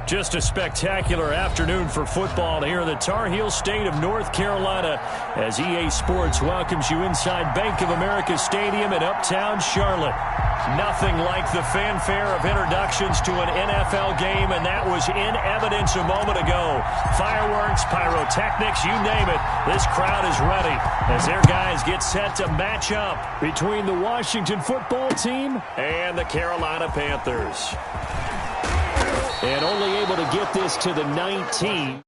Just a spectacular afternoon for football here in the Tar Heel state of North Carolina as EA Sports welcomes you inside Bank of America Stadium in uptown Charlotte. Nothing like the fanfare of introductions to an NFL game, and that was in evidence a moment ago. Fireworks, pyrotechnics, you name it. This crowd is ready as their guys get set to match up between the Washington football team and the Carolina Panthers. And only able to get this to the 19.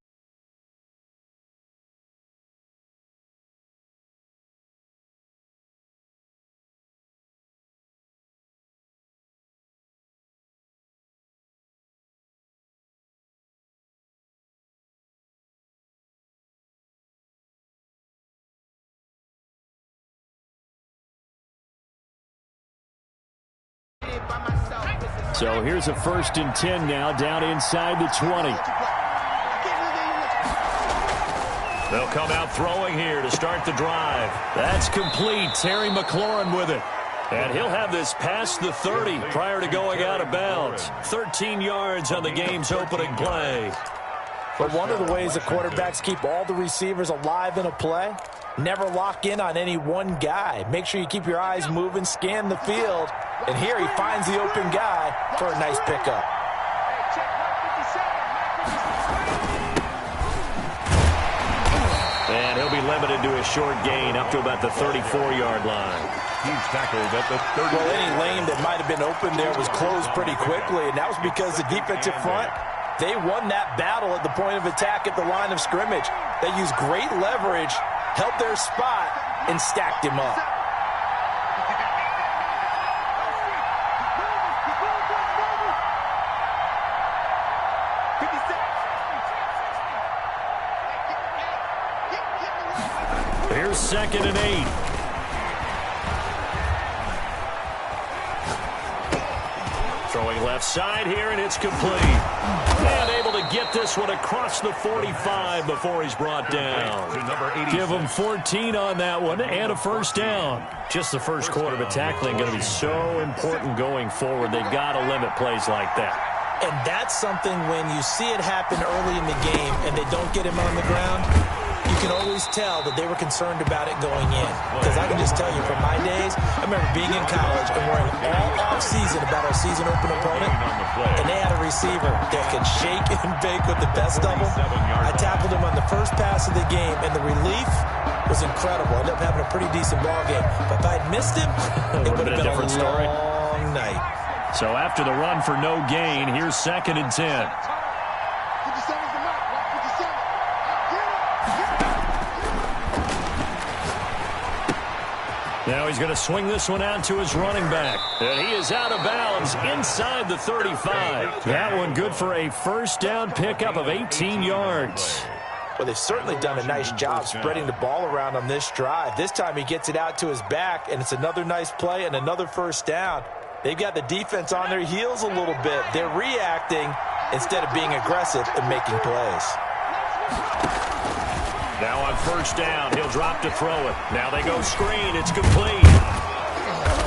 So here's a 1st and 10 now, down inside the 20. They'll come out throwing here to start the drive. That's complete. Terry McLaurin with it. And he'll have this past the 30 prior to going out of bounds. 13 yards on the game's opening play. But one of the ways the quarterbacks keep all the receivers alive in a play, never lock in on any one guy. Make sure you keep your eyes moving, scan the field. And here he finds the open guy for a nice pickup. And he'll be limited to a short gain up to about the 34-yard line. He's tackled at the 30. Well, any lane that might have been open there was closed pretty quickly, and that was because the defensive front, they won that battle at the point of attack at the line of scrimmage. They used great leverage, held their spot, and stacked him up. Here's 2nd and 8. Throwing left side here, and it's complete. And able to get this one across the 45 before he's brought down. Give him 14 on that one and a 1st down. Just the first quarter, but tackling going to be so important going forward. They've got to limit plays like that. And that's something when you see it happen early in the game and they don't get him on the ground, you can always tell that they were concerned about it going in. Because I can just tell you from my days, I remember being in college and worrying all off-season about our season-open opponent, and they had a receiver that could shake and bake with the best of them. I tackled him on the first pass of the game, and the relief was incredible. I ended up having a pretty decent ball game. But if I'd missed him, it would have been a different story. Long night. So after the run for no gain, here's 2nd and 10. Now he's going to swing this one out to his running back. And he is out of bounds inside the 35. That one good for a 1st down pickup of 18 yards. Well, they've certainly done a nice job spreading the ball around on this drive. This time he gets it out to his back, and it's another nice play and another 1st down. They've got the defense on their heels a little bit. They're reacting instead of being aggressive and making plays. Now on 1st down, he'll drop to throw it. Now they go screen. It's complete.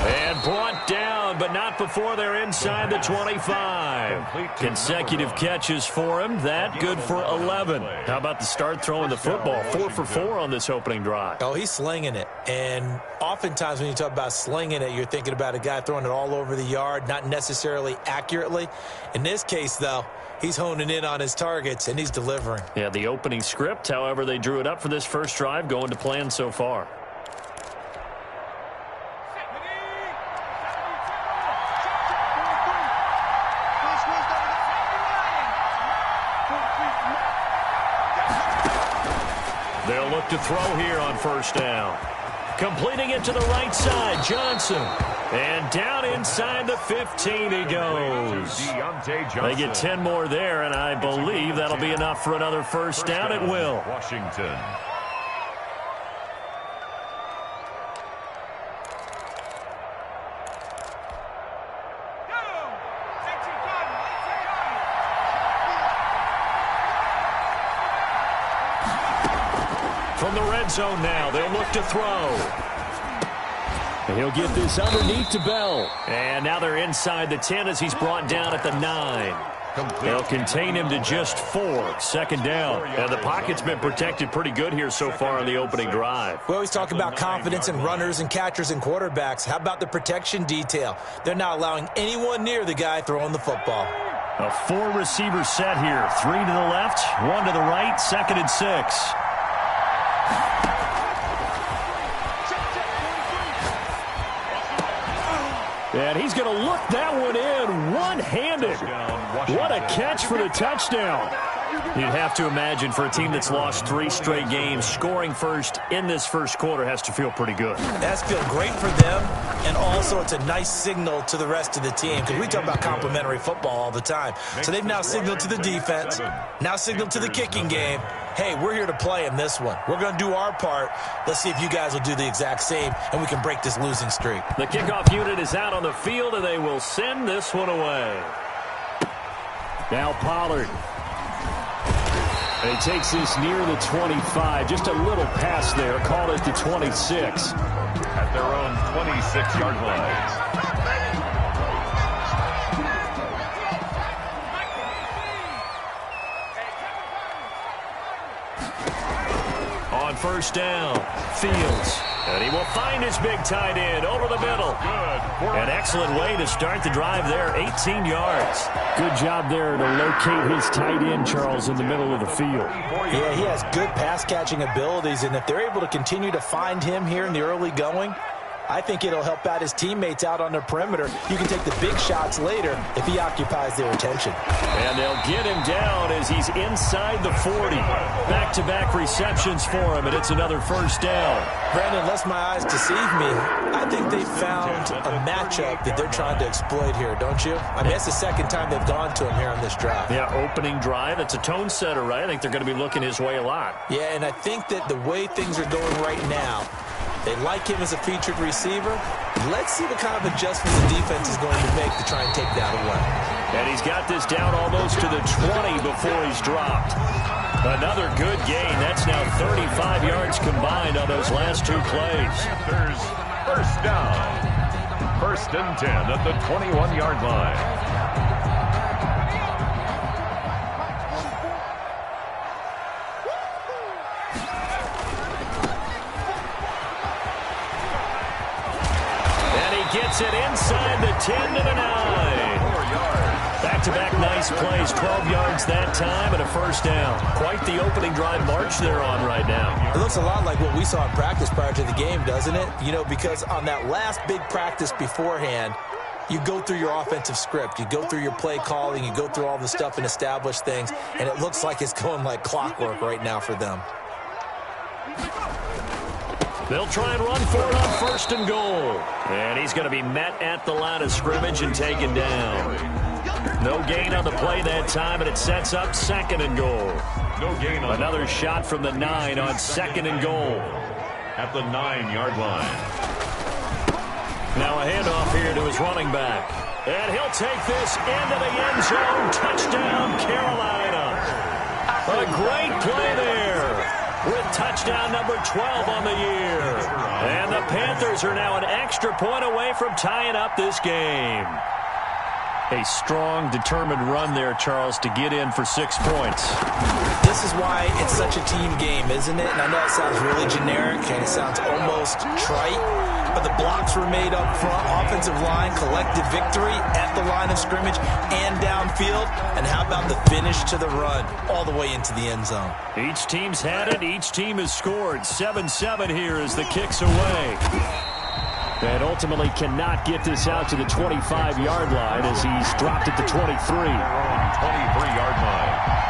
And brought down, but not before they're inside the 25. Consecutive catches for him. That good for 11. How about the start throwing the football? 4 for 4 on this opening drive. Oh, he's slinging it. And oftentimes when you talk about slinging it, you're thinking about a guy throwing it all over the yard, not necessarily accurately. In this case, though, he's honing in on his targets, and he's delivering. Yeah, the opening script, however, they drew it up for this first drive, going to plan so far. They'll look to throw here on 1st down. Completing it to the right side, Johnson. And down inside the 15 he goes. They get 10 more there, and I believe that'll be enough for another 1st down. It will. Washington. From the red zone now, they'll look to throw. And he'll get this underneath to Bell. And now they're inside the 10 as he's brought down at the 9. complete. They'll contain him to just 4. Second down. And the pocket's been protected pretty good here so far on the opening drive. We always talk about confidence in runners and catchers and quarterbacks. How about the protection detail? They're not allowing anyone near the guy throwing the football. A 4-receiver set here. 3 to the left, 1 to the right, 2nd and 6. And he's going to look that one in one-handed. What a catch for the touchdown. You'd have to imagine for a team that's lost 3 straight games, scoring first in this first quarter has to feel pretty good. That's feel great for them, and also it's a nice signal to the rest of the team because we talk about complimentary football all the time. So they've now signaled to the defense, now signaled to the kicking game, hey, we're here to play in this one. We're going to do our part. Let's see if you guys will do the exact same, and we can break this losing streak. The kickoff unit is out on the field, and they will send this one away. Now Pollard. And he takes this near the 25. Just a little pass there. Call it the 26. At their own 26-yard line. On first down, Fields. And he will find his big tight end over the middle. An excellent way to start the drive there, 18 yards. Good job there to locate his tight end, Charles, in the middle of the field. Yeah, he has good pass-catching abilities, and if they're able to continue to find him here in the early going, I think it'll help out his teammates out on the perimeter. You can take the big shots later if he occupies their attention. And they'll get him down as he's inside the 40. Back-to-back receptions for him, and it's another first down. Brandon, unless my eyes deceive me, I think they found a matchup that they're trying to exploit here, don't you? I mean, it's the second time they've gone to him here on this drive. Yeah, opening drive. It's a tone setter, right? I think they're going to be looking his way a lot. Yeah, and I think that the way things are going right now, they like him as a featured receiver. Let's see what kind of adjustments the defense is going to make to try and take that away. And he's got this down almost to the 20 before he's dropped. Another good gain. That's now 35 yards combined on those last 2 plays. Panthers first down. 1st and 10 at the 21-yard line. Gets it inside the 10 to the 9. 4 yards. Back-to-back nice plays, 12 yards that time and a first down. Quite the opening drive march they're on right now. It looks a lot like what we saw in practice prior to the game, doesn't it? You know, because on that last big practice beforehand, you go through your offensive script. You go through your play calling. You go through all the stuff and establish things. And it looks like it's going like clockwork right now for them. They'll try and run for it on 1st and goal. And he's going to be met at the line of scrimmage and taken down. No gain on the play that time, and it sets up 2nd and goal. No gain on another shot from the 9 on 2nd and goal. At the 9-yard line. Now a handoff here to his running back. And he'll take this into the end zone. Touchdown, Carolina. A great play there. With touchdown number 12 on the year. And the Panthers are now an extra point away from tying up this game. A strong, determined run there, Charles, to get in for 6 points. This is why it's such a team game, isn't it? And I know it sounds really generic and it sounds almost trite, but the blocks were made up front, offensive line, collective victory at the line of scrimmage and downfield. And how about the finish to the run all the way into the end zone? Each team's had it. Each team has scored. 7-7 here as the kick's away. And ultimately cannot get this out to the 25-yard line as he's dropped at the 23. 23-yard line.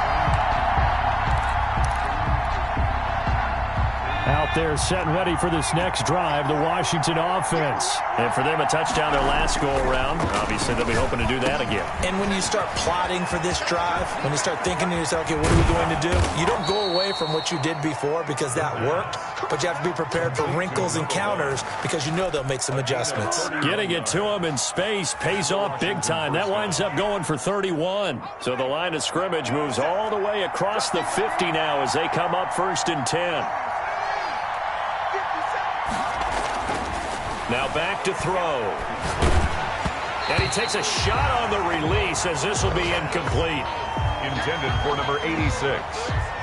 Out there set and ready for this next drive, the Washington offense. And for them, a touchdown their last go-around. Obviously, they'll be hoping to do that again. And when you start plotting for this drive, when you start thinking to yourself, okay, what are we going to do? You don't go away from what you did before because that worked, but you have to be prepared for wrinkles and counters because you know they'll make some adjustments. Getting it to him in space pays off big time. That winds up going for 31. So the line of scrimmage moves all the way across the 50 now as they come up 1st and 10. Now back to throw. And he takes a shot on the release as this will be incomplete. Intended for number 86.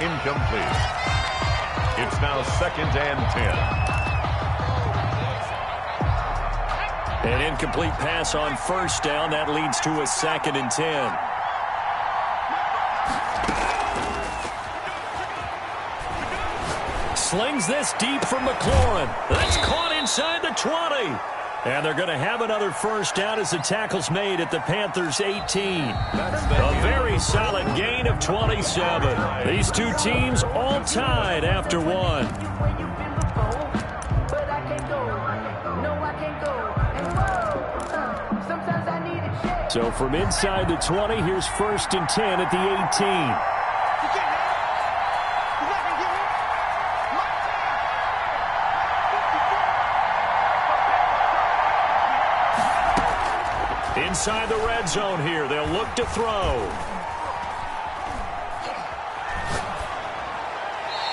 Incomplete. It's now 2nd and 10. An incomplete pass on 1st down. That leads to a 2nd and 10. Slings this deep from McLaurin. That's caught inside the 20. And they're going to have another 1st down as the tackle's made at the Panthers' 18. A very solid gain of 27. These two teams all tied after one. So from inside the 20, here's 1st and 10 at the 18. Inside the red zone here. They'll look to throw.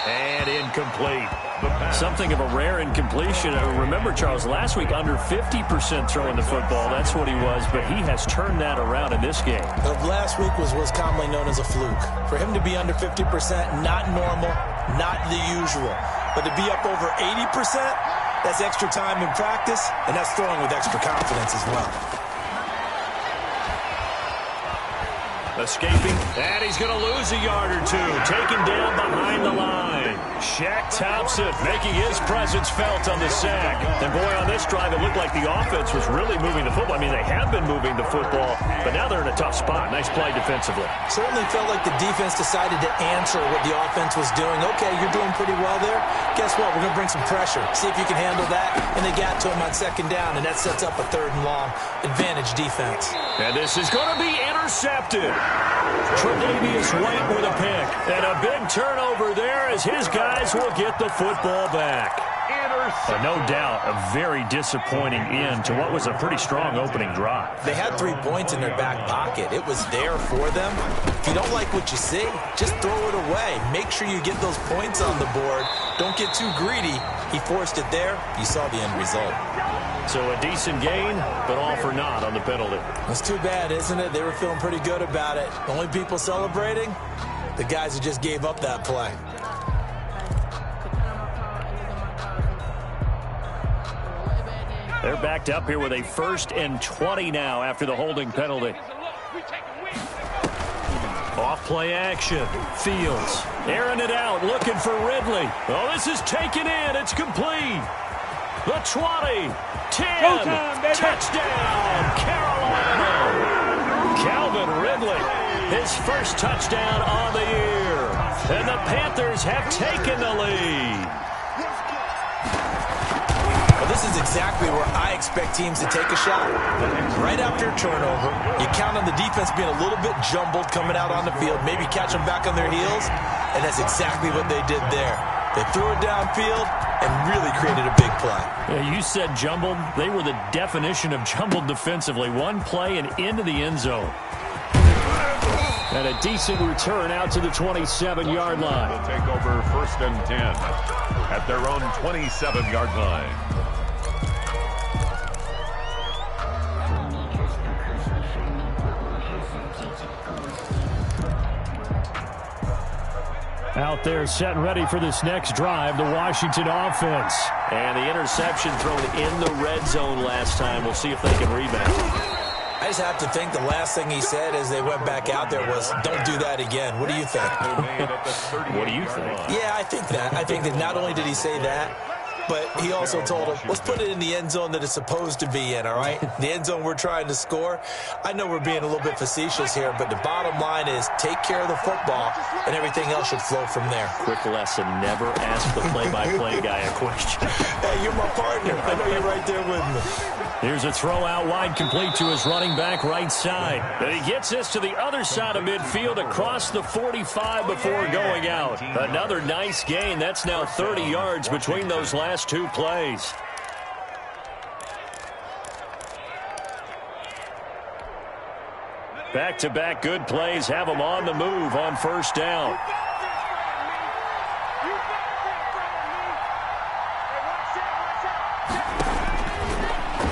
And incomplete. Something of a rare incompletion. Remember, Charles, last week under 50% throwing the football. That's what he was, but he has turned that around in this game. Last week was commonly known as a fluke. For him to be under 50%, not normal, not the usual. But to be up over 80%, that's extra time in practice, and that's throwing with extra confidence as well. Escaping, and he's going to lose a yard or two. Taken down behind the line. Shaq Thompson making his presence felt on the sack. And boy, on this drive, it looked like the offense was really moving the football. I mean, they have been moving the football, but now they're in a tough spot. Nice play defensively. Certainly felt like the defense decided to answer what the offense was doing. Okay, you're doing pretty well there. Guess what? We're going to bring some pressure. See if you can handle that. And they got to him on 2nd down, and that sets up a 3rd and long advantage defense. And this is going to be intercepted. Tre'Davious White with a pick. And a big turnover there as his guys will get the football back. No doubt a very disappointing end to what was a pretty strong opening drive. They had 3 points in their back pocket. It was there for them. If you don't like what you see, just throw it away. Make sure you get those points on the board. Don't get too greedy. He forced it there. You saw the end result. So a decent gain, but all for naught on the penalty. That's too bad, isn't it? They were feeling pretty good about it. The only people celebrating, the guys who just gave up that play. They're backed up here with a 1st and 20 now after the holding penalty. Off play action. Fields airing it out, looking for Ridley. Oh, this is taken in. It's complete. The 20, 10, touchdown, Carolina. Calvin Ridley, his 1st touchdown on the year. And the Panthers have taken the lead. Well, this is exactly where I expect teams to take a shot. Right after a turnover, you count on the defense being a little bit jumbled coming out on the field, maybe catch them back on their heels, and that's exactly what they did there. They threw it downfield and really created a big play. Yeah, you said jumbled. They were the definition of jumbled defensively. One play and into the end zone. And a decent return out to the 27-yard line. They'll take over 1st and 10 at their own 27-yard line. Out there set and ready for this next drive, the Washington offense. And the interception thrown in the red zone last time. We'll see if they can rebound. I just have to think the last thing he said as they went back out there was, don't do that again. What do you think? What do you think? Yeah, I think that. I think that not only did he say that, but he also told him, let's put it in the end zone that it's supposed to be in, all right? The end zone we're trying to score. I know we're being a little bit facetious here, but the bottom line is take care of the football, and everything else should flow from there. Quick lesson, never ask the play-by-play guy a question. Hey, you're my partner. I know you're right there with me. Here's a throw out wide, complete to his running back right side. And he gets this to the other side of midfield across the 45 before going out. Another nice gain. That's now 30 yards between those last 2 plays. Back-to-back good plays have them on the move on 1st down.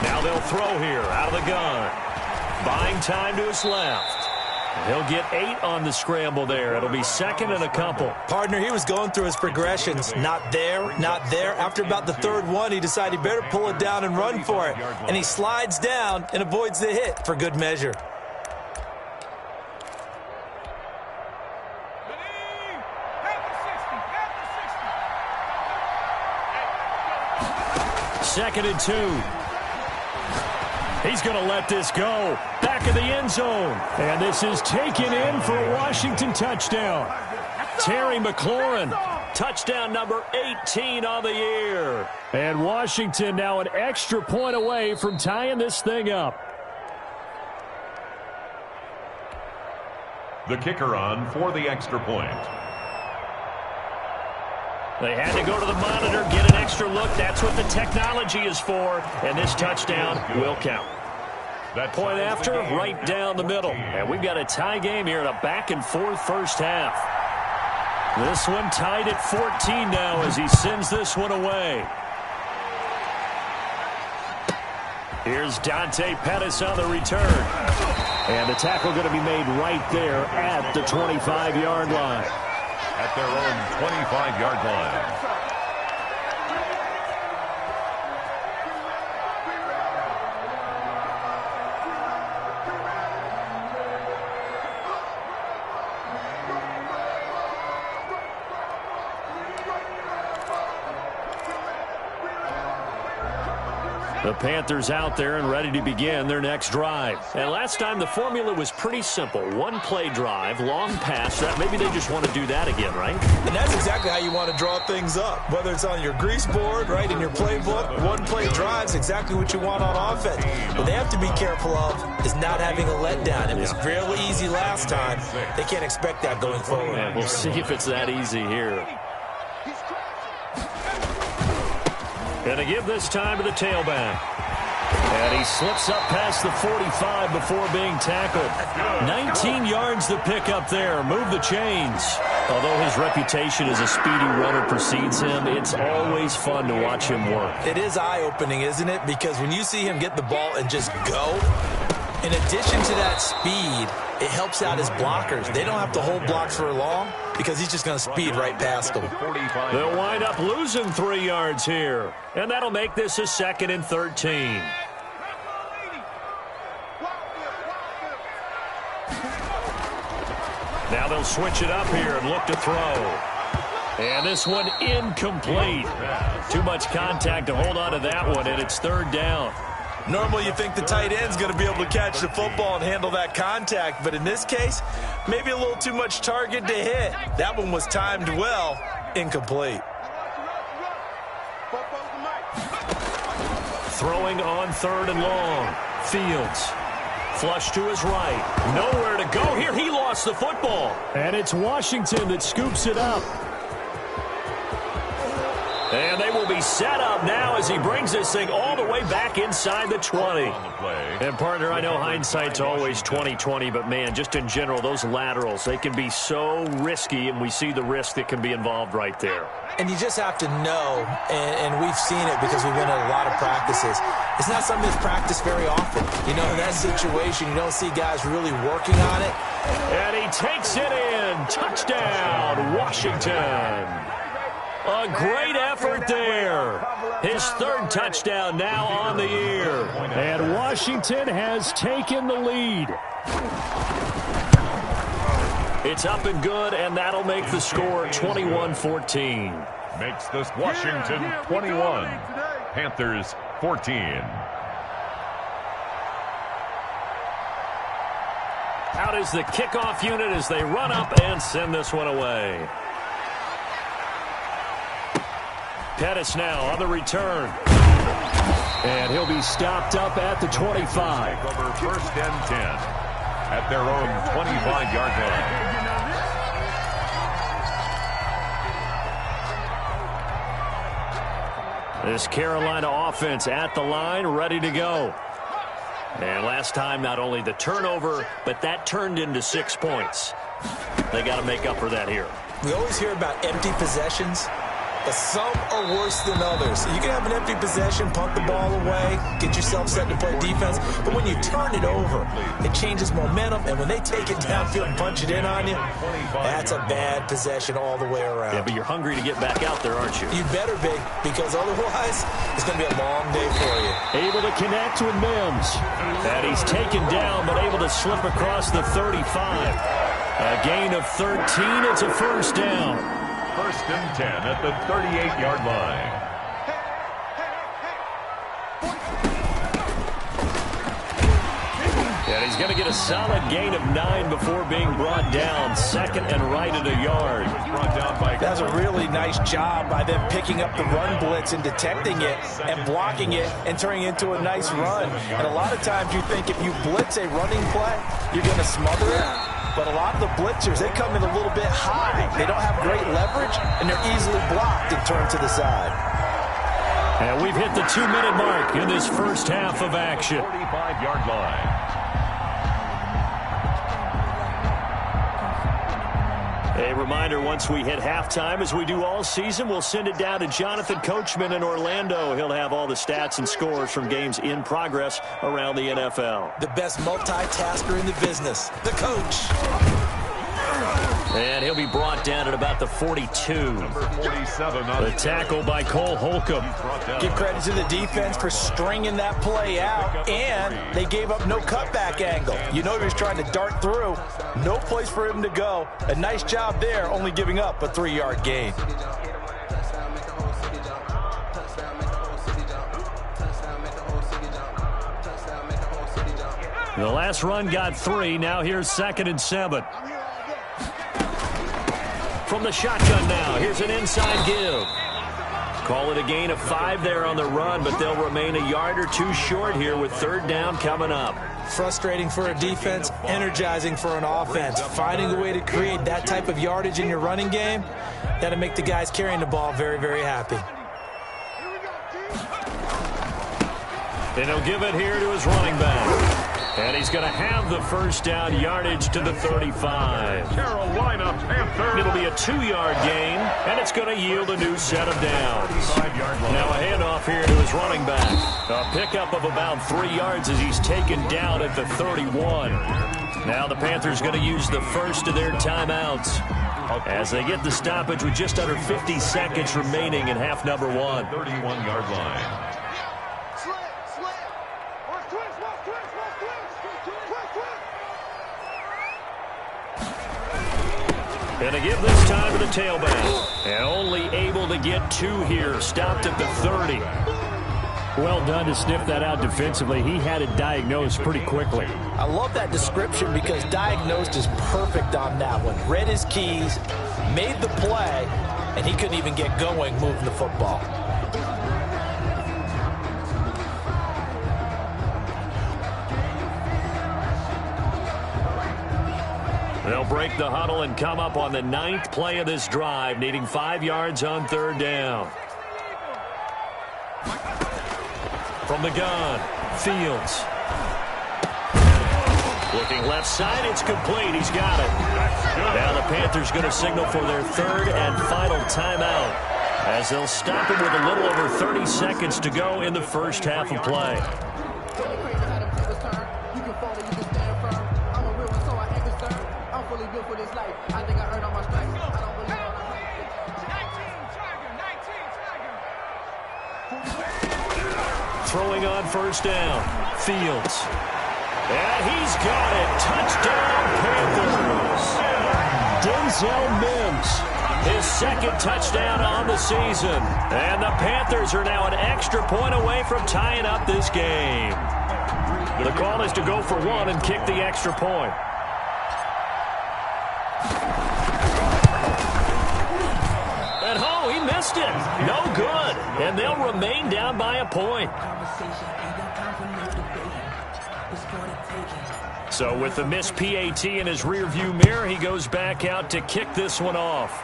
Now they'll throw here out of the gun. Buying time to his left. He'll get 8 on the scramble there. It'll be second and a couple. Partner, he was going through his progressions. Not there, not there. After about the third one, he decided he better pull it down and run for it. And he slides down and avoids the hit for good measure. Second and 2. He's going to let this go. Back of the end zone. And this is taken in for a Washington touchdown. Terry McLaurin, touchdown number 18 on the year. And Washington now an extra point away from tying this thing up. The kicker on for the extra point. They had to go to the monitor, get an extra look. That's what the technology is for. And this touchdown will count. That point after, right down the middle. And we've got a tie game here in a back-and-forth first half. This one tied at 14 now as he sends this one away. Here's Dante Pettis on the return. And the tackle going to be made right there at the 25-yard line. At their own 25-yard line. The Panthers out there and ready to begin their next drive. And last time the formula was pretty simple. One-play drive, long pass. That maybe they just want to do that again, right? And that's exactly how you want to draw things up. Whether it's on your grease board, right, in your playbook, one-play drive's exactly what you want on offense. What they have to be careful of is not having a letdown. It was fairly easy last time. They can't expect that going forward. And we'll see if it's that easy here. Going to give this time to the tailback. And he slips up past the 45 before being tackled. 19 yards to pick up there. Move the chains. Although his reputation as a speedy runner precedes him, it's always fun to watch him work. It is eye-opening, isn't it? Because when you see him get the ball and just go, in addition to that speed, it helps out his blockers. They don't have to hold blocks for long because he's just going to speed right past them. They'll wind up losing 3 yards here. And that'll make this a 2nd and 13. Now they'll switch it up here and look to throw. And this one incomplete. Too much contact to hold on to that one, and it's 3rd down. Normally you think the tight end's going to be able to catch the football and handle that contact, but in this case, maybe a little too much target to hit. That one was timed well, incomplete. Throwing on 3rd and long. Fields. Flush to his right. Nowhere to go here. He lost the football. And it's Washington that scoops it up. And they will be set up now as he brings this thing all the way back inside the 20. And, partner, I know hindsight's always 20/20, but, man, just in general, those laterals, they can be so risky, and we see the risk that can be involved right there. And you just have to know, and we've seen it because we've been at a lot of practices. It's not something that's practiced very often. You know, in that situation, you don't see guys really working on it. And he takes it in. Touchdown, Washington. A great effort there. His 3rd touchdown now on the year. And Washington has taken the lead. It's up and good, and that'll make the score 21-14. Makes this Washington 21, Panthers 14. Out is the kickoff unit as they run up and send this one away. Pettis now on the return. And he'll be stopped up at the 25. Over 1st and 10 at their own 25-yard line. This Carolina offense at the line, ready to go. And last time, not only the turnover, but that turned into 6 points. They got to make up for that here. We always hear about empty possessions. but some are worse than others. You can have an empty possession, punt the ball away, get yourself set to play defense, but when you turn it over, it changes momentum, and when they take it downfield and punch it in on you, that's a bad possession all the way around. Yeah, but you're hungry to get back out there, aren't you? You better be, because otherwise, it's going to be a long day for you. Able to connect with Mims. And he's taken down, but able to slip across the 35. A gain of 13. It's a first down. First and 10 at the 38-yard line. And he's going to get a solid gain of 9 before being brought down. Second and right at a yard. That's a really nice job by them picking up the run blitz and detecting it and blocking it and turning it into a nice run. And a lot of times you think if you blitz a running play, you're going to smother it. But a lot of the blitzers, they come in a little bit high. They don't have great leverage, and they're easily blocked and turned to the side. And we've hit the 2-minute mark in this first half of action. 45-yard line. A reminder, once we hit halftime, as we do all season, we'll send it down to Jonathan Coachman in Orlando. He'll have all the stats and scores from games in progress around the NFL. The best multitasker in the business, the coach. And he'll be brought down at about the 42. Number 47. The tackle by Cole Holcomb. Give credit to the defense for stringing that play out, and they gave up no cutback angle. You know he was trying to dart through. No place for him to go. A nice job there, only giving up a 3-yard gain. The last run got 3. Now here's 2nd and 7. From the shotgun now, here's an inside give. Call it a gain of 5 there on the run, but they'll remain a yard or 2 short here with 3rd down coming up. Frustrating for a defense, energizing for an offense. Finding a way to create that type of yardage in your running game, that'll make the guys carrying the ball very, very happy. And he'll give it here to his running back. And he's going to have the first down yardage to the 35. Carolina Panthers. It'll be a 2-yard gain, and it's going to yield a new set of downs. Now a handoff here to his running back. A pickup of about 3 yards as he's taken down at the 31. Now the Panthers going to use the first of their timeouts as they get the stoppage with just under 50 seconds remaining in half number 1. 31-yard line. And to give this time to the tailback. And only able to get 2 here. Stopped at the 30. Well done to sniff that out defensively. He had it diagnosed pretty quickly. I love that description because diagnosed is perfect on that one. Read his keys, made the play, and he couldn't even get going moving the football. They'll break the huddle and come up on the 9th play of this drive, needing 5 yards on 3rd down. From the gun, Fields. Looking left side, it's complete. He's got it. Now the Panthers going to signal for their 3rd and final timeout as they'll stop him with a little over 30 seconds to go in the first half of play. Throwing on first down, Fields. And he's got it. Touchdown, Panthers. Denzel Mims, his 2nd touchdown on the season. And the Panthers are now an extra point away from tying up this game. The call is to go for 1 and kick the extra point. And oh, he missed it. No good. And they'll remain down by a point. So with the missed PAT in his rearview mirror, he goes back out to kick this one off.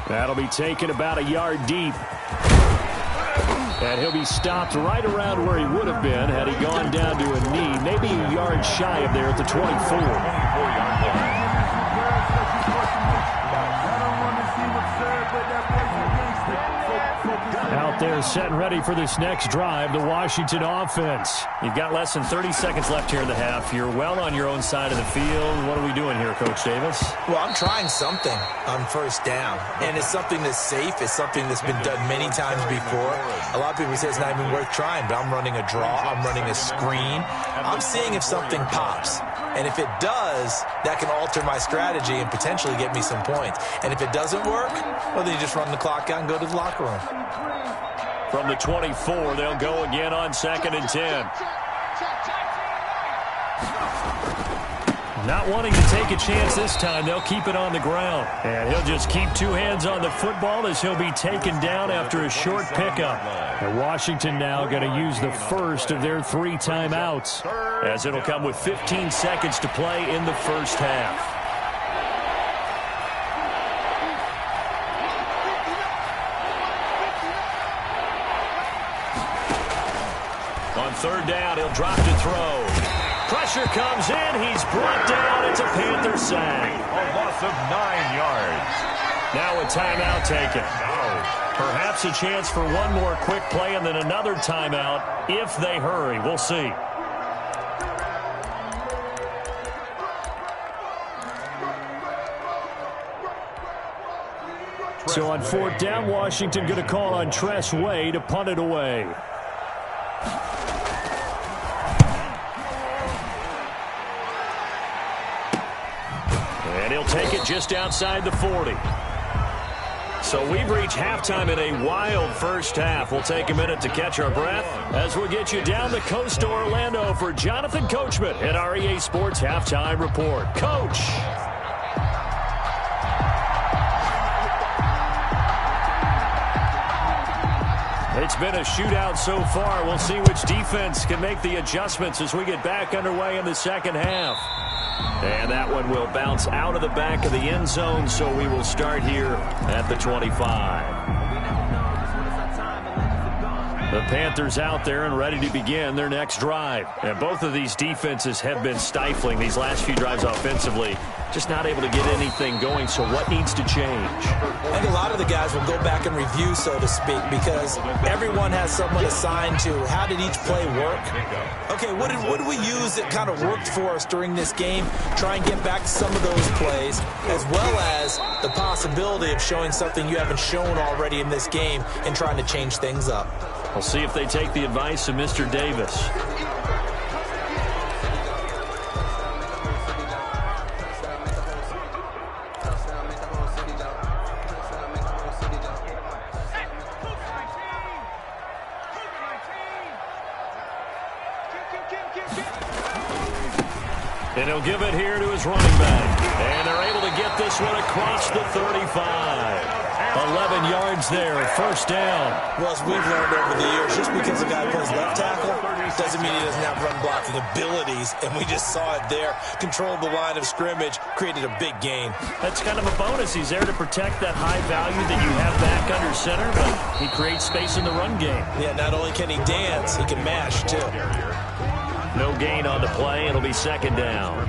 That'll be taken about a yard deep. And he'll be stopped right around where he would have been had he gone down to a knee, maybe a yard shy of there at the 24. there set and ready for this next drive, the Washington offense. You've got less than 30 seconds left here in the half. You're well on your own side of the field. What are we doing here, Coach Davis? Well, I'm trying something on first down, and it's something that's safe. It's something that's been done many times before. A lot of people say it's not even worth trying, but I'm running a draw. I'm running a screen. I'm seeing if something pops. And if it does, that can alter my strategy and potentially get me some points. And if it doesn't work, well, then you just run the clock out and go to the locker room. From the 24, they'll go again on 2nd and 10. Not wanting to take a chance this time, they'll keep it on the ground. And he'll just keep two hands on the football as he'll be taken down after a short pickup. And Washington now going to use the first of their 3 timeouts, as it'll come with 15 seconds to play in the first half. On 3rd down, he'll drop to throw. Pressure comes in. He's brought down. It's a Panther sack. A loss of 9 yards. Now a timeout taken. Perhaps a chance for one more quick play and then another timeout if they hurry. We'll see. So on 4th down, Washington going to call on Tress Way to punt it away. And he'll take it just outside the 40. So we've reached halftime in a wild first half. We'll take a minute to catch our breath as we'll get you down the coast to Orlando for Jonathan Coachman at our EA Sports Halftime Report. Coach. It's been a shootout so far. We'll see which defense can make the adjustments as we get back underway in the second half. And that one will bounce out of the back of the end zone, so we will start here at the 25. The Panthers out there and ready to begin their next drive. And both of these defenses have been stifling these last few drives offensively. Just not able to get anything going, so what needs to change? I think a lot of the guys will go back and review, so to speak, because everyone has someone assigned to how did each play work. Okay, what did we use that kind of worked for us during this game? Try and get back to some of those plays, as well as the possibility of showing something you haven't shown already in this game and trying to change things up. We'll see if they take the advice of Mr. Davis. And he'll give it here to his running back. And they're able to get this one across the 35. 11 yards there, first down. Well, as we've learned over the years, just because a guy plays left tackle doesn't mean he doesn't have run blocking abilities. And we just saw it there. Controlled the line of scrimmage, created a big gain. That's kind of a bonus. He's there to protect that high value that you have back under center, but he creates space in the run game. Yeah, not only can he dance, he can mash, too. No gain on the play. It'll be second down.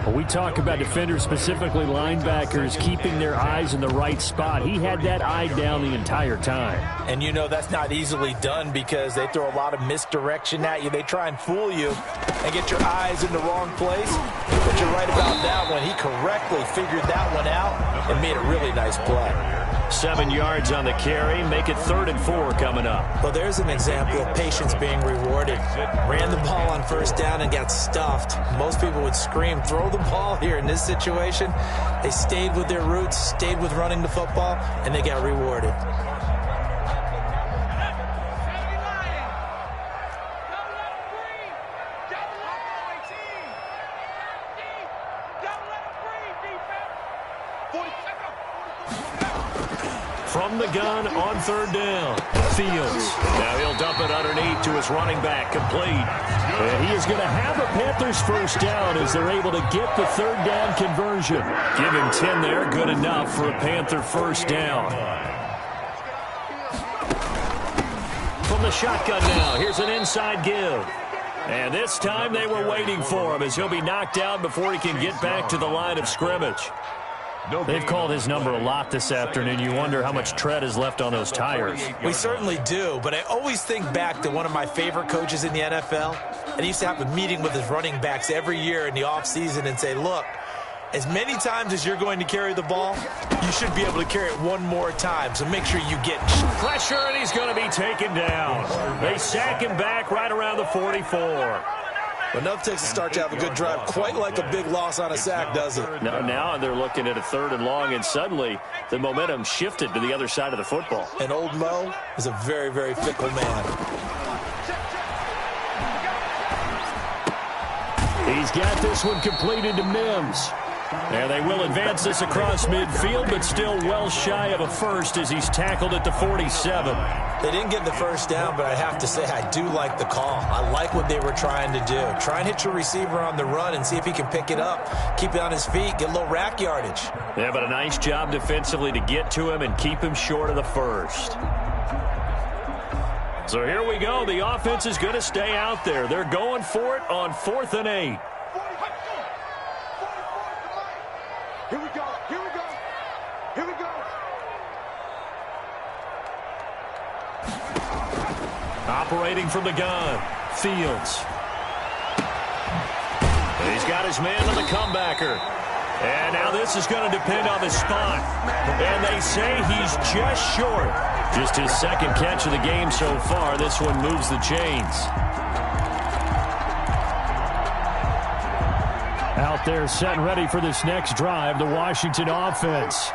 Well, we talk about defenders, specifically linebackers, keeping their eyes in the right spot. He had that eye down the entire time. And you know that's not easily done because they throw a lot of misdirection at you. They try and fool you and get your eyes in the wrong place. But you're right about that one. He correctly figured that one out and made a really nice play. 7 yards on the carry. Make it 3rd and 4 coming up. Well, there's an example of patience being rewarded. Ran the ball on first down and got stuffed. Most people would scream, throw the ball here. In this situation, they stayed with their roots, stayed with running the football, and they got rewarded. From the gun on 3rd down. Fields. Now he'll dump it underneath to his running back, complete. And he is going to have a Panthers first down as they're able to get the 3rd down conversion. Give him 10 there, good enough for a Panther first down. From the shotgun now, here's an inside give. And this time they were waiting for him as he'll be knocked out before he can get back to the line of scrimmage. They've called his number a lot this afternoon. You wonder how much tread is left on those tires. We certainly do, but I always think back to one of my favorite coaches in the NFL. And he used to have a meeting with his running backs every year in the offseason and say, look, as many times as you're going to carry the ball, you should be able to carry it one more time, so make sure you get pressure, and he's going to be taken down. They sack him back right around the 44. Enough takes a start to have a good drive, quite like a big loss on a sack, does it? Now they're looking at a 3rd and long, and suddenly the momentum shifted to the other side of the football. And old Mo is a very, very fickle man. He's got this one completed to Mims. And they will advance this across midfield, but still well shy of a first as he's tackled at the 47. They didn't get the first down, but I have to say I do like the call. I like what they were trying to do. Try and hit your receiver on the run and see if he can pick it up. Keep it on his feet, get a little rack yardage. Yeah, but a nice job defensively to get to him and keep him short of the first. So here we go. The offense is going to stay out there. They're going for it on 4th and 8. Here we go. Here we go. Here we go. Operating from the gun, Fields. He's got his man on the comebacker. And now this is going to depend on the spot. And they say he's just short. Just his 2nd catch of the game so far. This one moves the chains. Out there set and ready for this next drive, the Washington offense.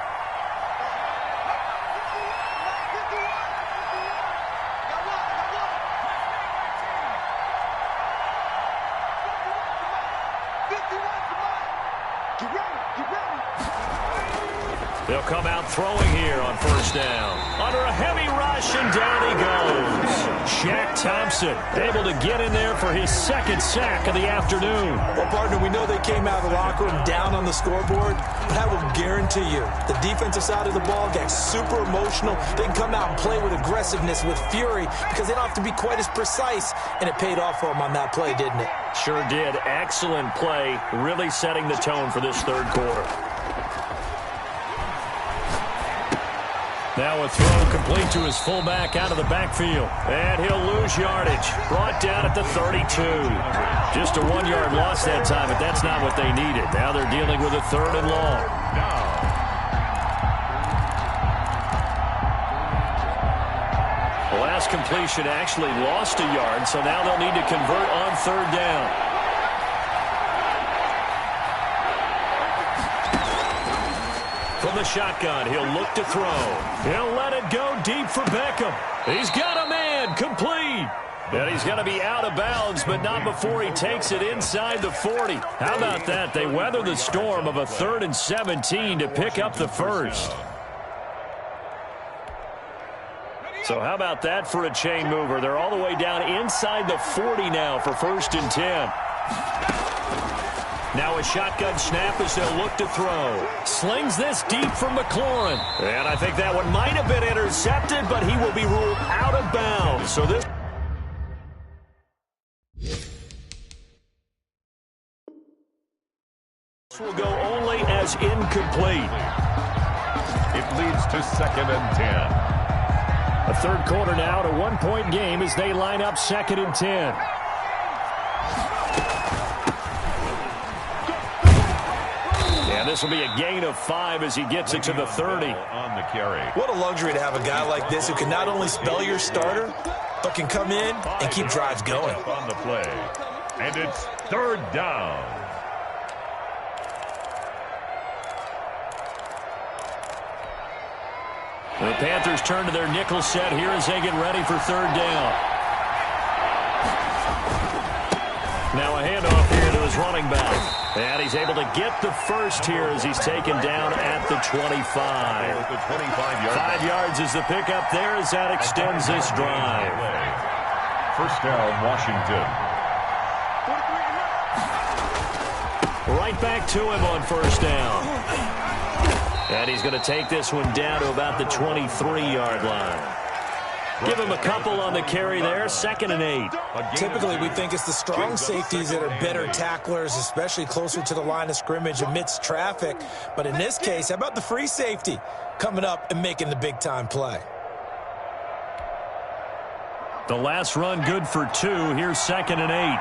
They'll come out throwing here on 1st down. Under a heavy rush, and down he goes. Shaq Thompson able to get in there for his 2nd sack of the afternoon. Well, partner, we know they came out of the locker room down on the scoreboard, but I will guarantee you the defensive side of the ball got super emotional. They can come out and play with aggressiveness, with fury, because they don't have to be quite as precise, and it paid off for them on that play, didn't it? Sure did. Excellent play, really setting the tone for this 3rd quarter. Now a throw complete to his fullback out of the backfield. And he'll lose yardage. Brought down at the 32. Just a 1-yard loss that time, but that's not what they needed. Now they're dealing with a 3rd and long. The last completion actually lost a yard, so now they'll need to convert on 3rd down. From the shotgun, he'll look to throw. He'll let it go deep for Beckham. He's got a man, complete. And he's going to be out of bounds, but not before he takes it inside the 40. How about that? They weather the storm of a 3rd and 17 to pick up the first. So how about that for a chain mover? They're all the way down inside the 40 now for 1st and 10. Now a shotgun snap as they'll look to throw. Slings this deep from McLaurin. And I think that one might have been intercepted, but he will be ruled out of bounds. So this will go only as incomplete. It leads to 2nd and 10. A 3rd quarter now, to 1-point game as they line up 2nd and 10. And this will be a gain of 5 as he gets it to the 30. On the carry. What a luxury to have a guy like this who can not only spell your starter, but can come in and keep drives going. On the play. And it's 3rd down. The Panthers turn to their nickel set here as they get ready for 3rd down. Now a handoff here to his running back. And he's able to get the first here as he's taken down at the 25. 5 yards is the pickup there as that extends this drive. 1st down, Washington. Right back to him on 1st down. And he's going to take this one down to about the 23-yard line. Give him a couple on the carry there, 2nd and 8. Typically, we think it's the strong safeties that are better tacklers, especially closer to the line of scrimmage amidst traffic. But in this case, how about the free safety coming up and making the big-time play? The last run good for 2. Here's 2nd and 8.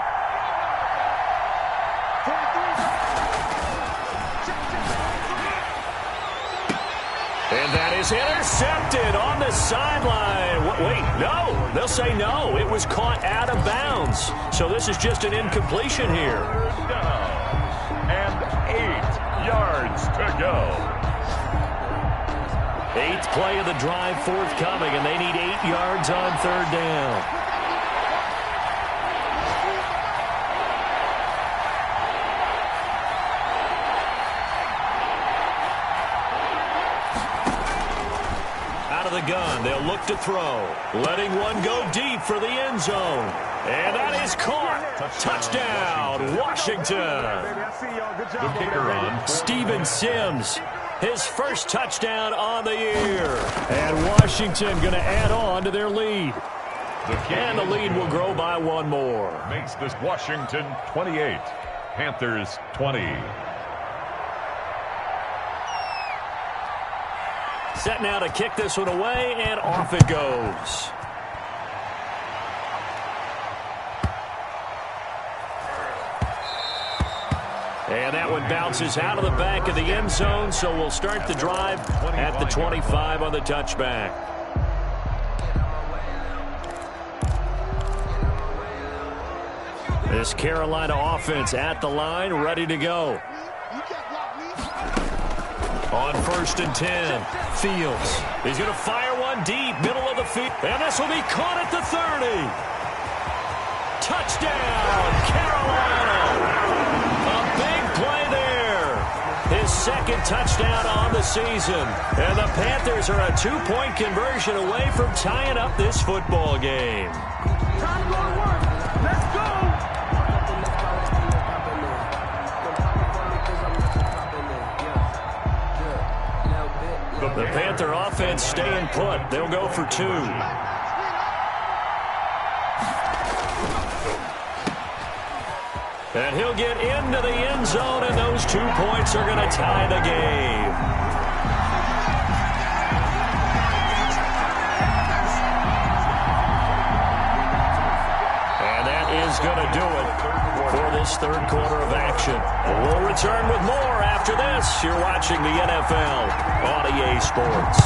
And that is intercepted on the sideline. Wait, no. They'll say no. It was caught out of bounds. So this is just an incompletion here. Down. And 8 yards to go. 8th play of the drive forthcoming, and they need 8 yards on 3rd down. The gun. They'll look to throw. Letting one go deep for the end zone. And that is caught. Touchdown, Washington. The kicker on. Steven Sims, his first touchdown on the year. And Washington going to add on to their lead. And the lead will grow by 1 more. Makes this Washington 28. Panthers 20. Set now to kick this one away, and off it goes. And that one bounces out of the back of the end zone, so we'll start the drive at the 25 on the touchback. This Carolina offense at the line, ready to go. On 1st and 10, Fields. He's going to fire one deep, middle of the field. And this will be caught at the 30. Touchdown, Carolina. A big play there. His 2nd touchdown on the season. And the Panthers are a 2-point conversion away from tying up this football game. Time to go to work. Let's go. The Panther offense staying put. They'll go for 2. And he'll get into the end zone, and those 2 points are going to tie the game. And that is going to do it for this 3rd quarter of action. We'll return with more after this. You're watching the NFL on EA Sports.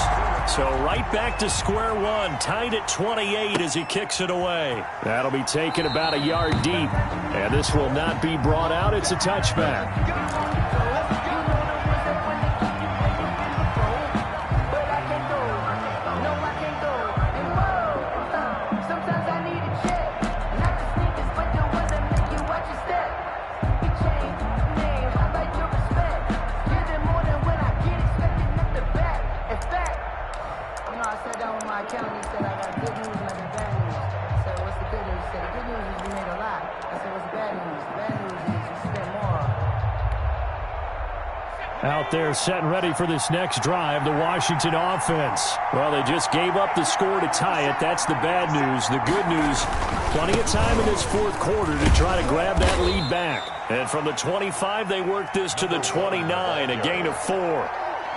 So right back to square one, tied at 28 as he kicks it away. That'll be taken about a yard deep, and this will not be brought out. It's a touchback. Out there set and ready for this next drive, the Washington offense. Well, they just gave up the score to tie it. That's the bad news. The good news, plenty of time in this 4th quarter to try to grab that lead back. And from the 25, they work this to the 29, a gain of 4.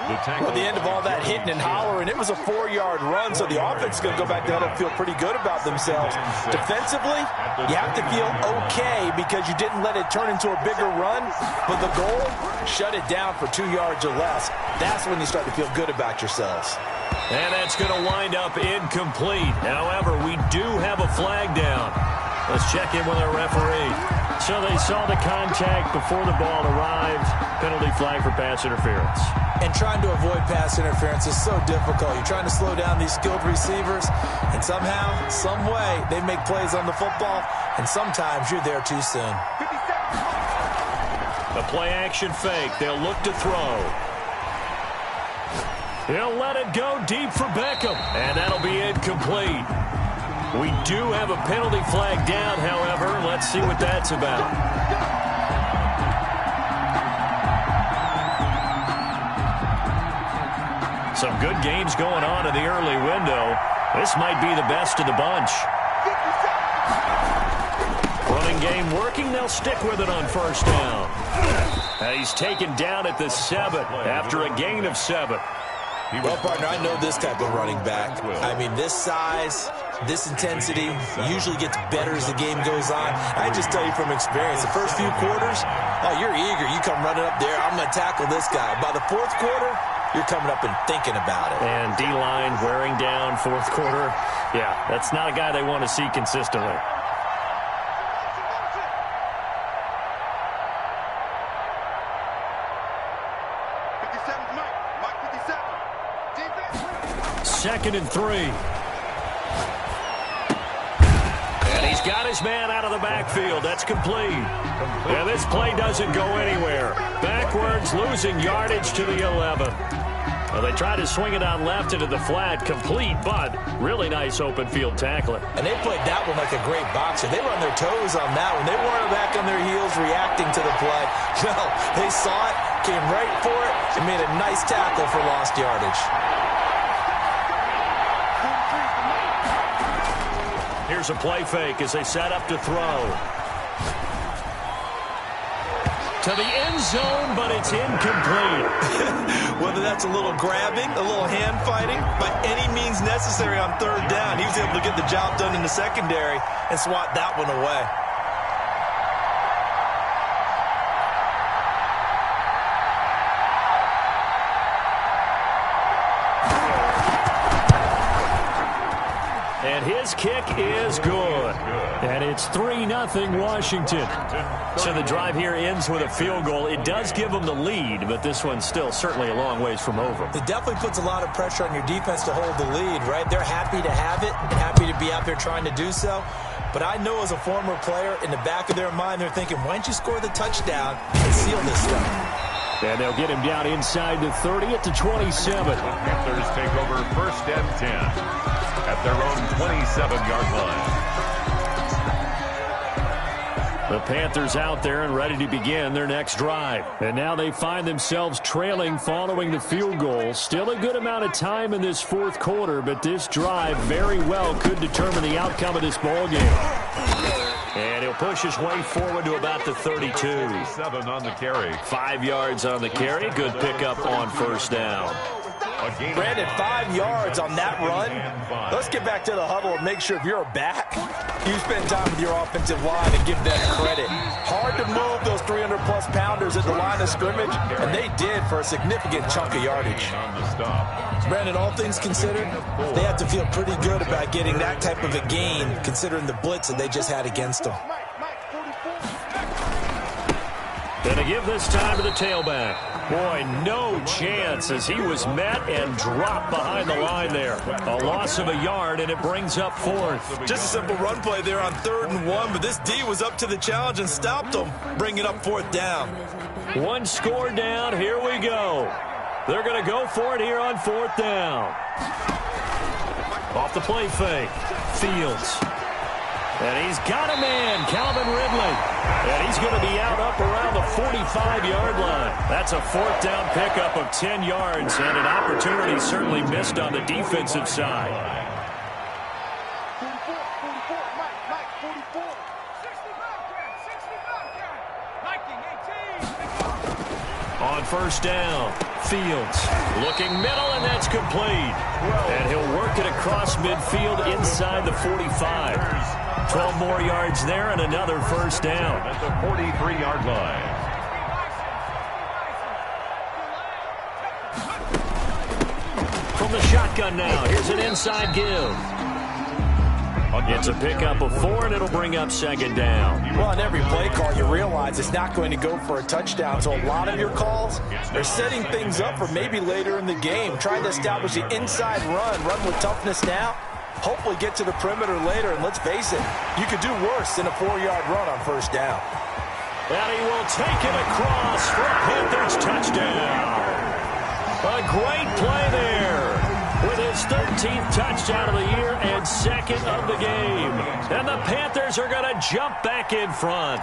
Well, the end of all that hitting and hollering, it was a 4-yard run, so the offense is going to go back down and feel pretty good about themselves. Defensively, you have to feel okay because you didn't let it turn into a bigger run, but the goal, shut it down for 2 yards or less. That's when you start to feel good about yourselves. And that's going to wind up incomplete. However, we do have a flag down. Let's check in with our referee. So they saw the contact before the ball arrived. Penalty flag for pass interference. And trying to avoid pass interference is so difficult. You're trying to slow down these skilled receivers, and somehow, some way, they make plays on the football, and sometimes you're there too soon. The play-action fake. They'll look to throw. He'll let it go deep for Beckham, and that'll be incomplete. We do have a penalty flag down, however. Let's see what that's about. Some good games going on in the early window. This might be the best of the bunch. Running game working. They'll stick with it on first down. And he's taken down at the 7 after a gain of 7. Well, partner, I know this type of running back. I mean, this size, this intensity usually gets better as the game goes on. I just tell you from experience, the first few quarters, oh, you're eager. You come running up there, I'm going to tackle this guy. By the fourth quarter, you're coming up and thinking about it. And D-line wearing down fourth quarter. Yeah, that's not a guy they want to see consistently. Second and 3. And he's got his man out of the backfield. That's complete. And this play doesn't go anywhere. Backwards, losing yardage to the 11. Well, they tried to swing it out left into the flat. Complete, but really nice open field tackling. And they played that one like a great boxer. They were on their toes on that one. They weren't back on their heels reacting to the play. No, they saw it, came right for it, and made a nice tackle for lost yardage. Here's a play fake as they set up to throw. To the end zone, but it's incomplete. Whether that's a little grabbing, a little hand fighting, by any means necessary on third down, he was able to get the job done in the secondary and swat that one away. And his kick is good. And it's 3-0 Washington. So the drive here ends with a field goal. It does give them the lead, but this one's still certainly a long ways from over. It definitely puts a lot of pressure on your defense to hold the lead, right? They're happy to have it and happy to be out there trying to do so. But I know as a former player, in the back of their mind, they're thinking, why don't you score the touchdown and seal this stuff? And they'll get him down inside the 30 at the 27. Panthers take over first and 10 at their own 27-yard line. The Panthers out there and ready to begin their next drive. And now they find themselves trailing following the field goal. Still a good amount of time in this fourth quarter, but this drive very well could determine the outcome of this ball game. And he'll push his way forward to about the 32. 7 on the carry. 5 yards on the carry. Good pickup on first down. Brandon, 5 yards on that run. Let's get back to the huddle and make sure if you're back, you spend time with your offensive line and give them credit. Hard to move those 300-plus pounders at the line of scrimmage, and they did for a significant chunk of yardage. Brandon, all things considered, they have to feel pretty good about getting that type of a gain, considering the blitz that they just had against them. Going to give this time to the tailback. Boy, no chance as he was met and dropped behind the line there. A loss of a yard, and it brings up fourth. Just a simple run play there on 3rd and 1, but this D was up to the challenge and stopped them, bringing up 4th down. One score down. Here we go. They're going to go for it here on 4th down. Off the play fake. Fields. And he's got a man, Calvin Ridley. And he's going to be out up around the 45-yard line. That's a 4th down pickup of 10 yards and an opportunity certainly missed on the defensive side. 45. On first down, Fields looking middle, and that's complete. And he'll work it across midfield inside the 45. 12 more yards there and another first down. At the 43-yard line. From the shotgun now, here's an inside give. It's a pickup of 4, and it'll bring up 2nd down. Well, on every play call, you realize it's not going to go for a touchdown. So a lot of your calls are setting things up for maybe later in the game, trying to establish the inside run with toughness now. Hopefully get to the perimeter later, and let's face it, you could do worse than a 4-yard run on first down. And he will take it across for a Panthers touchdown. A great play there with his 13th touchdown of the year and 2nd of the game. And the Panthers are going to jump back in front.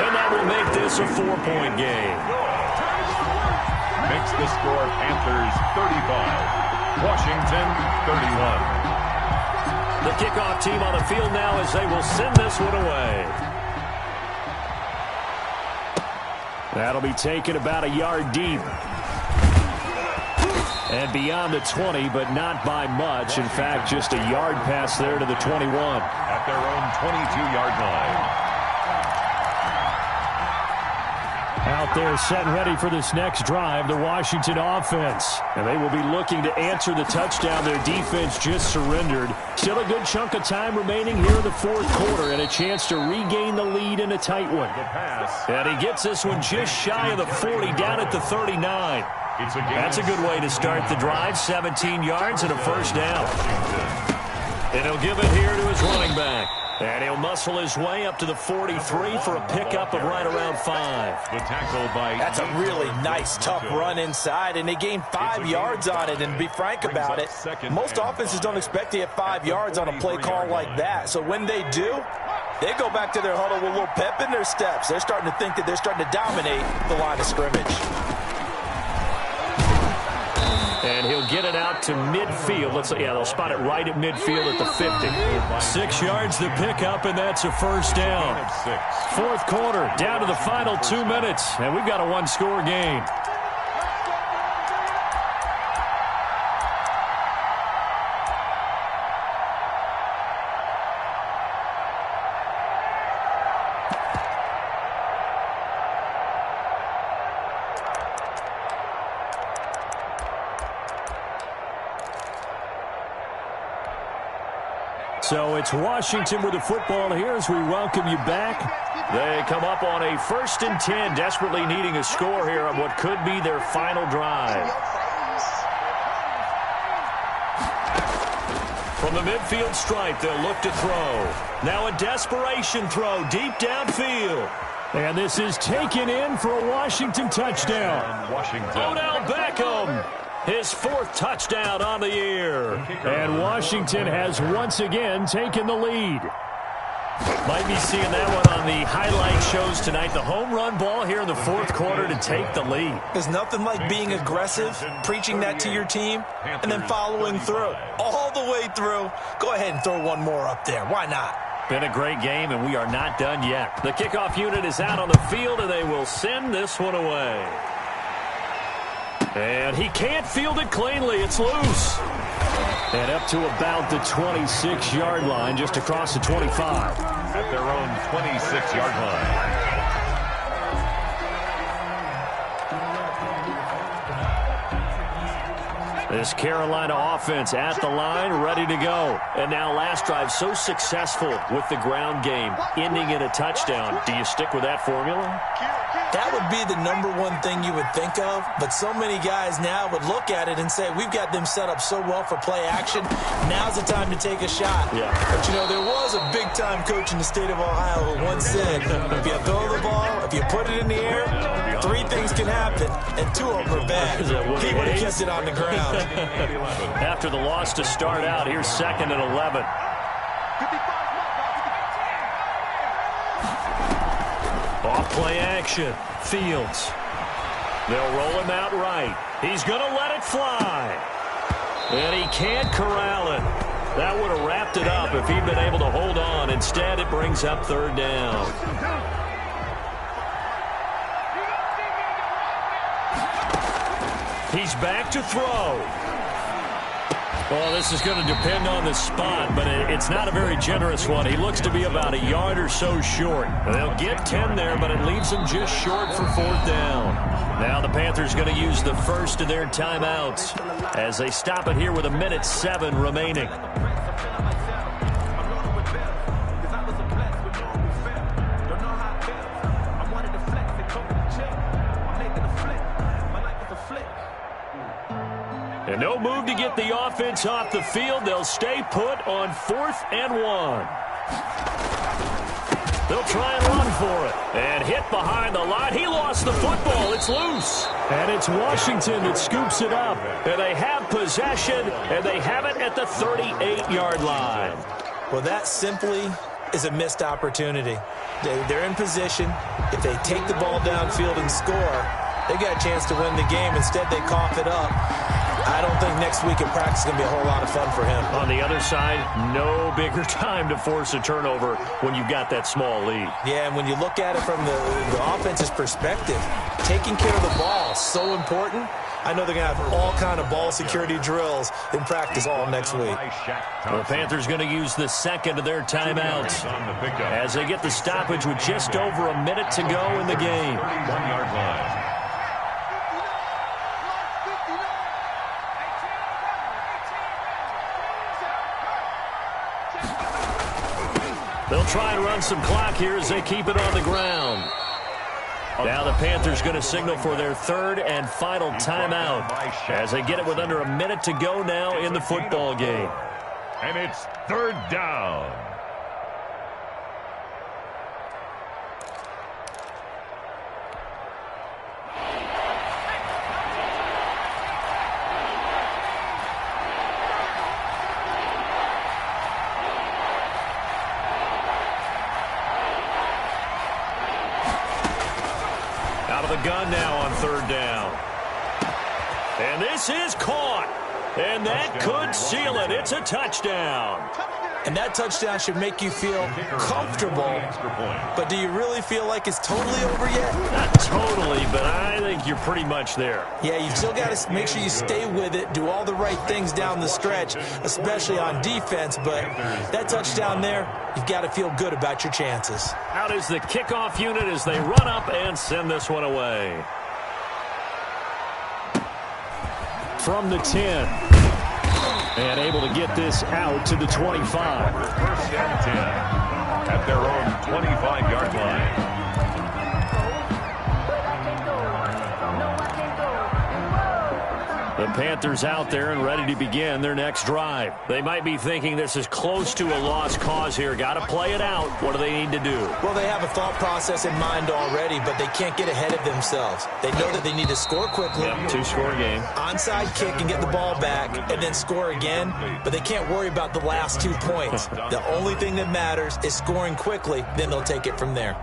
And that will make this a 4-point game. makes the score Panthers 35, Washington 31. The kickoff team on the field now as they will send this one away. That'll be taken about a yard deep. And beyond the 20, but not by much. In fact, just a yard pass there to the 21. At their own 22-yard line. Out there set and ready for this next drive, the Washington offense. And they will be looking to answer the touchdown their defense just surrendered. Still a good chunk of time remaining here in the fourth quarter and a chance to regain the lead in a tight one. And he gets this one just shy of the 40, down at the 39. That's a good way to start the drive, 17 yards and a first down. And he'll give it here to his running back. And he'll muscle his way up to the 43 for a pickup of right around 5. The tackle by... That's a really nice, tough run inside, and they gained 5 yards on it. And to be frank about it, most offenses don't expect to get 5 yards on a play call like that. So when they do, they go back to their huddle with a little pep in their steps. They're starting to think that they're starting to dominate the line of scrimmage. And he'll get it out to midfield. They'll spot it right at midfield at the 50. 6 yards the pickup, and that's a first down. Fourth quarter, down to the final 2 minutes, and we've got a one-score game. So it's Washington with the football here as we welcome you back. They come up on a 1st and 10, desperately needing a score here on what could be their final drive. From the midfield stripe, they'll look to throw. Now a desperation throw deep downfield. And this is taken in for a Washington touchdown. Odell Beckham. His 4th touchdown on the year. And Washington has once again taken the lead. Might be seeing that one on the highlight shows tonight. The home run ball here in the fourth quarter to take the lead. There's nothing like being aggressive, preaching that to your team, and then following through. All the way through. Go ahead and throw one more up there. Why not? Been a great game, and we are not done yet. The kickoff unit is out on the field, and they will send this one away. And he can't field it cleanly. It's loose. And up to about the 26-yard line, just across the 25. At their own 26-yard line. This Carolina offense at the line, ready to go. And now last drive so successful with the ground game, ending in a touchdown. Do you stick with that formula? That would be the number one thing you would think of, but so many guys now would look at it and say, we've got them set up so well for play action, now's the time to take a shot. Yeah. But, you know, there was a big-time coach in the state of Ohio who once said, if you throw the ball, if you put it in the air, 3 things can happen, and 2 of them are bad. He would have kept it on the ground. After the loss to start out, here's 2nd and 11. Off play action. Fields. They'll roll him out right. He's going to let it fly. And he can't corral it. That would have wrapped it up if he'd been able to hold on. Instead, it brings up 3rd down. He's back to throw. Well, this is going to depend on the spot, but it's not a very generous one. He looks to be about a yard or so short. They'll get 10 there, but it leaves them just short for 4th down. Now the Panthers going to use the first of their timeouts as they stop it here with 1:07 remaining. And no move to get the offense off the field. They'll stay put on 4th and 1. They'll try and run for it. And hit behind the line. He lost the football. It's loose. And it's Washington that scoops it up. And they have possession, and they have it at the 38-yard line. Well, that simply is a missed opportunity. They're in position. If they take the ball downfield and score, They got a chance to win the game. Instead, they cough it up. I don't think next week in practice is going to be a whole lot of fun for him. On the other side, no bigger time to force a turnover when you've got that small lead. Yeah, and when you look at it from the offense's perspective, taking care of the ball is so important. I know they're going to have all kind of ball security drills in practice all next week. The Panthers going to use the second of their timeouts as they get the stoppage with just over a minute to go in the game. 31-yard line. They'll try and run some clock here as they keep it on the ground. Now the Panthers going to signal for their third and final timeout as they get it with under a minute to go now in the football game. And it's third down. Out of the gun now on third down. And this is caught. And that could seal it. It's a touchdown. And that touchdown should make you feel comfortable. But do you really feel like it's totally over yet? Not totally, but I think you're pretty much there. Yeah, you've still got to make sure you stay with it, do all the right things down the stretch, especially on defense. But that touchdown there, you've got to feel good about your chances. Out is the kickoff unit as they run up and send this one away. From the 10. And able to get this out to the 25. First and 10 at their own 25-yard line. The Panthers out there and ready to begin their next drive. They might be thinking this is close to a lost cause here. Got to play it out. What do they need to do? Well, they have a thought process in mind already, but they can't get ahead of themselves. They know that they need to score quickly. Yep, two-score game. Onside kick and get the ball back and then score again, but they can't worry about the last 2 points. The only thing that matters is scoring quickly, then they'll take it from there.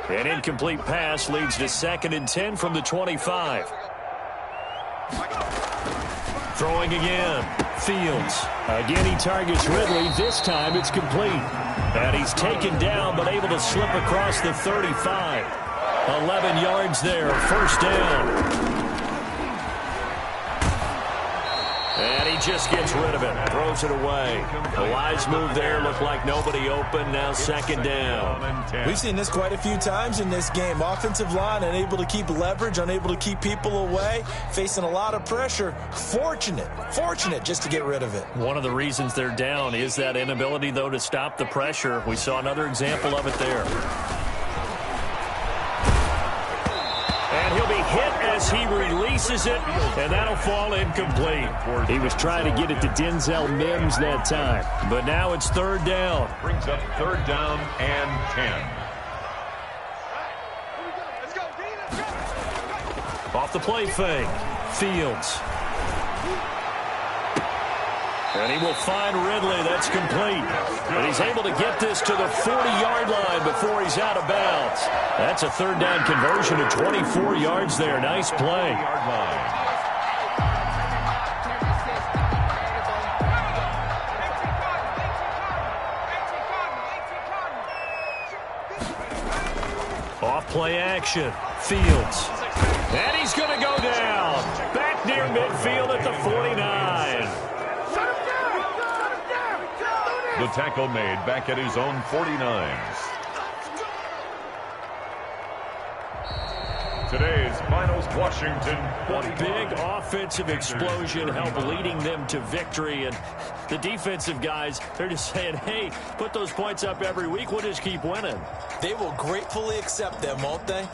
An incomplete pass leads to 2nd and 10 from the 25. Throwing again. Fields. Again, he targets Ridley. This time it's complete. And he's taken down, but able to slip across the 35. 11 yards there. First down. And he just gets rid of it. Throws it away. The wise move there. Looked like nobody open. Now 2nd down. We've seen this quite a few times in this game. Offensive line unable to keep leverage, unable to keep people away, facing a lot of pressure. Fortunate just to get rid of it. One of the reasons they're down is that inability, though, to stop the pressure. We saw another example of it there. And he'll be hit as he releases it, and that'll fall incomplete. He was trying to get it to Denzel Mims that time, but now it's 3rd down. Brings up 3rd down and 10. Off the play fake. Fields. And he will find Ridley. That's complete. But he's able to get this to the 40-yard line before he's out of bounds. That's a 3rd down conversion to 24 yards there. Nice play. Off play action. Fields. And he's going to go down. Back near midfield at the 49. The tackle made back at his own 49. Today's finals, Washington. A big offensive explosion helped leading them to victory. And the defensive guys, they're just saying, hey, put those points up every week. We'll just keep winning. They will gratefully accept them, won't they?